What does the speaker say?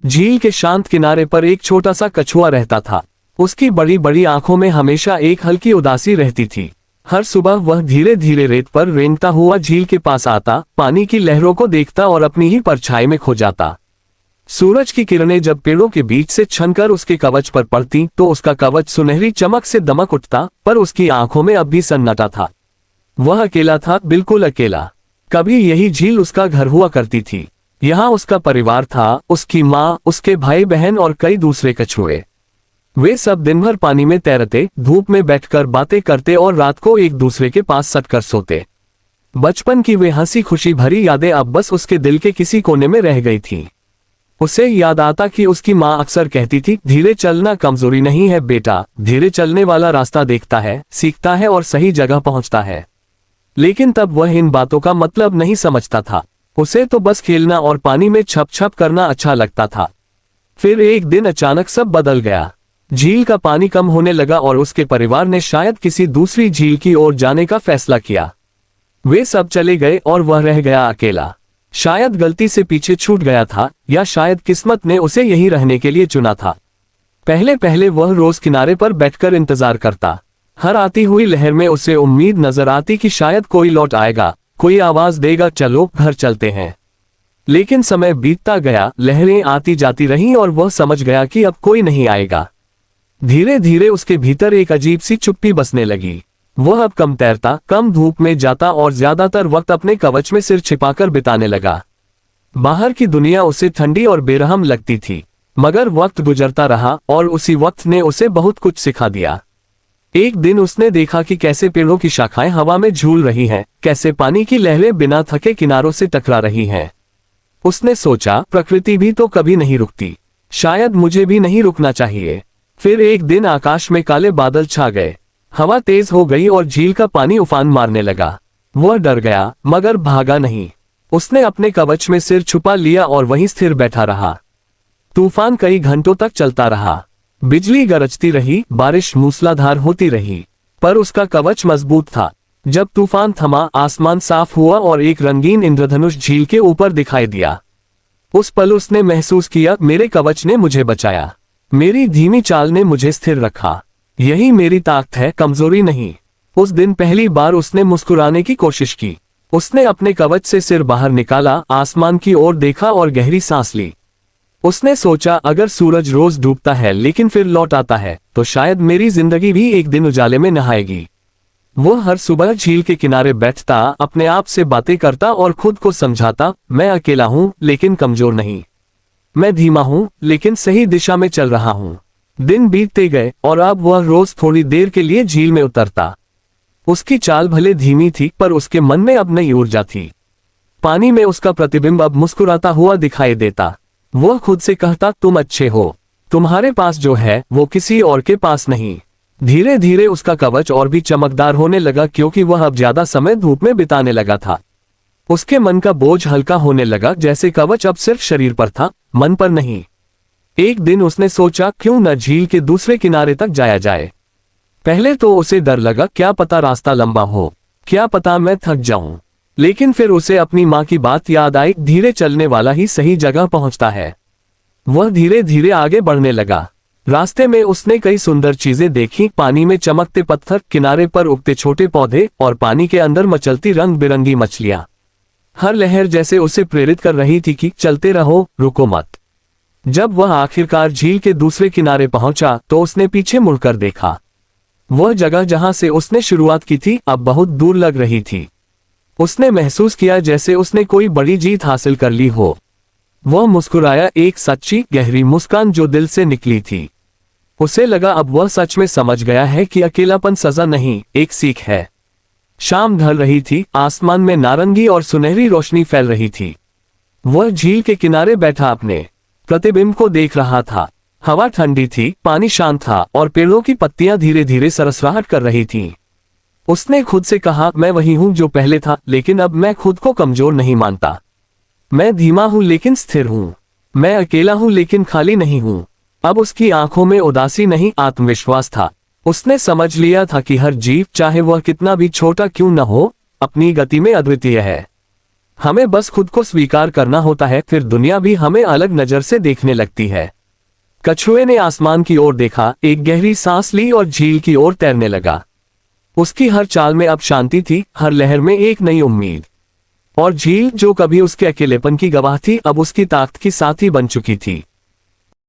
झील के शांत किनारे पर एक छोटा सा कछुआ रहता था। उसकी बड़ी बड़ी आंखों में हमेशा एक हल्की उदासी रहती थी। हर सुबह वह धीरे धीरे रेत पर रेंगता हुआ झील के पास आता, पानी की लहरों को देखता और अपनी ही परछाई में खो जाता। सूरज की किरणें जब पेड़ों के बीच से छनकर उसके कवच पर पड़ती तो उसका कवच सुनहरी चमक से दमक उठता, पर उसकी आंखों में अब भी सन्नाटा था। वह अकेला था, बिल्कुल अकेला। कभी यही झील उसका घर हुआ करती थी। यहाँ उसका परिवार था, उसकी माँ, उसके भाई बहन और कई दूसरे कछुए। वे सब दिन भर पानी में तैरते, धूप में बैठकर बातें करते और रात को एक दूसरे के पास सटकर सोते। बचपन की वे हंसी खुशी भरी यादें अब बस उसके दिल के किसी कोने में रह गई थीं। उसे याद आता कि उसकी माँ अक्सर कहती थी, धीरे चलना कमजोरी नहीं है बेटा, धीरे चलने वाला रास्ता देखता है, सीखता है और सही जगह पहुंचता है। लेकिन तब वह इन बातों का मतलब नहीं समझता था। उसे तो बस खेलना और पानी में छप छप करना अच्छा लगता था। फिर एक दिन अचानक सब बदल गया। झील का पानी कम होने लगा और उसके परिवार ने शायद किसी दूसरी झील की ओर जाने का फैसला किया। वे सब चले गए और वह रह गया अकेला। शायद गलती से पीछे छूट गया था, या शायद किस्मत ने उसे यहीं रहने के लिए चुना था। पहले पहले वह रोज किनारे पर बैठकर इंतजार करता। हर आती हुई लहर में उसे उम्मीद नजर आती कि शायद कोई लौट आएगा, कोई आवाज देगा, चलो घर चलते हैं। लेकिन समय बीतता गया, लहरें आती जाती रहीं और वह समझ गया कि अब कोई नहीं आएगा। धीरे धीरे उसके भीतर एक अजीब सी चुप्पी बसने लगी। वह अब कम तैरता, कम धूप में जाता और ज्यादातर वक्त अपने कवच में सिर छिपाकर बिताने लगा। बाहर की दुनिया उसे ठंडी और बेरहम लगती थी, मगर वक्त गुजरता रहा और उसी वक्त ने उसे बहुत कुछ सिखा दिया। एक दिन उसने देखा कि कैसे पेड़ों की शाखाएं हवा में झूल रही हैं, कैसे पानी की लहरें बिना थके किनारों से टकरा रही हैं। उसने सोचा, प्रकृति भी तो कभी नहीं रुकती, शायद मुझे भी नहीं रुकना चाहिए। फिर एक दिन आकाश में काले बादल छा गए, हवा तेज हो गई और झील का पानी उफान मारने लगा। वह डर गया, मगर भागा नहीं। उसने अपने कवच में सिर छुपा लिया और वहीं स्थिर बैठा रहा। तूफान कई घंटों तक चलता रहा। बिजली गरजती रही, बारिश मूसलाधार होती रही, पर उसका कवच मजबूत था। जब तूफान थमा, आसमान साफ हुआ और एक रंगीन इंद्रधनुष झील के ऊपर दिखाई दिया। उस पल उसने महसूस किया, मेरे कवच ने मुझे बचाया, मेरी धीमी चाल ने मुझे स्थिर रखा। यही मेरी ताकत है, कमजोरी नहीं। उस दिन पहली बार उसने मुस्कुराने की कोशिश की। उसने अपने कवच से सिर बाहर निकाला, आसमान की ओर देखा और गहरी सांस ली। उसने सोचा, अगर सूरज रोज डूबता है लेकिन फिर लौट आता है, तो शायद मेरी जिंदगी भी एक दिन उजाले में नहाएगी। वो हर सुबह झील के किनारे बैठता, अपने आप से बातें करता और खुद को समझाता, मैं अकेला हूँ लेकिन कमजोर नहीं, मैं धीमा हूँ लेकिन सही दिशा में चल रहा हूँ। दिन बीतते गए और अब वह रोज थोड़ी देर के लिए झील में उतरता। उसकी चाल भले धीमी थी, पर उसके मन में अब नई ऊर्जा थी। पानी में उसका प्रतिबिंब अब मुस्कुराता हुआ दिखाई देता। वह खुद से कहता, तुम अच्छे हो, तुम्हारे पास जो है वो किसी और के पास नहीं। धीरे धीरे उसका कवच और भी चमकदार होने लगा, क्योंकि वह अब ज्यादा समय धूप में बिताने लगा था। उसके मन का बोझ हल्का होने लगा, जैसे कवच अब सिर्फ शरीर पर था, मन पर नहीं। एक दिन उसने सोचा, क्यों न झील के दूसरे किनारे तक जाया जाए। पहले तो उसे डर लगा, क्या पता रास्ता लंबा हो, क्या पता मैं थक जाऊं। लेकिन फिर उसे अपनी माँ की बात याद आई, धीरे चलने वाला ही सही जगह पहुंचता है। वह धीरे धीरे आगे बढ़ने लगा। रास्ते में उसने कई सुंदर चीजें देखी, पानी में चमकते पत्थर, किनारे पर उगते छोटे पौधे और पानी के अंदर मचलती रंग बिरंगी मछलियां। हर लहर जैसे उसे प्रेरित कर रही थी कि चलते रहो, रुको मत। जब वह आखिरकार झील के दूसरे किनारे पहुंचा तो उसने पीछे मुड़कर देखा। वह जगह जहां से उसने शुरुआत की थी अब बहुत दूर लग रही थी। उसने महसूस किया जैसे उसने कोई बड़ी जीत हासिल कर ली हो। वह मुस्कुराया, एक सच्ची गहरी मुस्कान जो दिल से निकली थी। उसे लगा अब वह सच में समझ गया है कि अकेलापन सजा नहीं, एक सीख है। शाम ढल रही थी, आसमान में नारंगी और सुनहरी रोशनी फैल रही थी। वह झील के किनारे बैठा अपने प्रतिबिंब को देख रहा था। हवा ठंडी थी, पानी शांत था और पेड़ों की पत्तियां धीरे धीरे सरसराहट कर रही थीं। उसने खुद से कहा, मैं वही हूं जो पहले था, लेकिन अब मैं खुद को कमजोर नहीं मानता। मैं धीमा हूं लेकिन स्थिर हूं, मैं अकेला हूं लेकिन खाली नहीं हूं। अब उसकी आंखों में उदासी नहीं, आत्मविश्वास था। उसने समझ लिया था कि हर जीव, चाहे वह कितना भी छोटा क्यों न हो, अपनी गति में अद्वितीय है। हमें बस खुद को स्वीकार करना होता है, फिर दुनिया भी हमें अलग नजर से देखने लगती है। कछुए ने आसमान की ओर देखा, एक गहरी सांस ली और झील की ओर तैरने लगा। उसकी हर चाल में अब शांति थी, हर लहर में एक नई उम्मीद। और झील, जो कभी उसके अकेलेपन की गवाह थी, अब उसकी ताकत की साथी बन चुकी थी।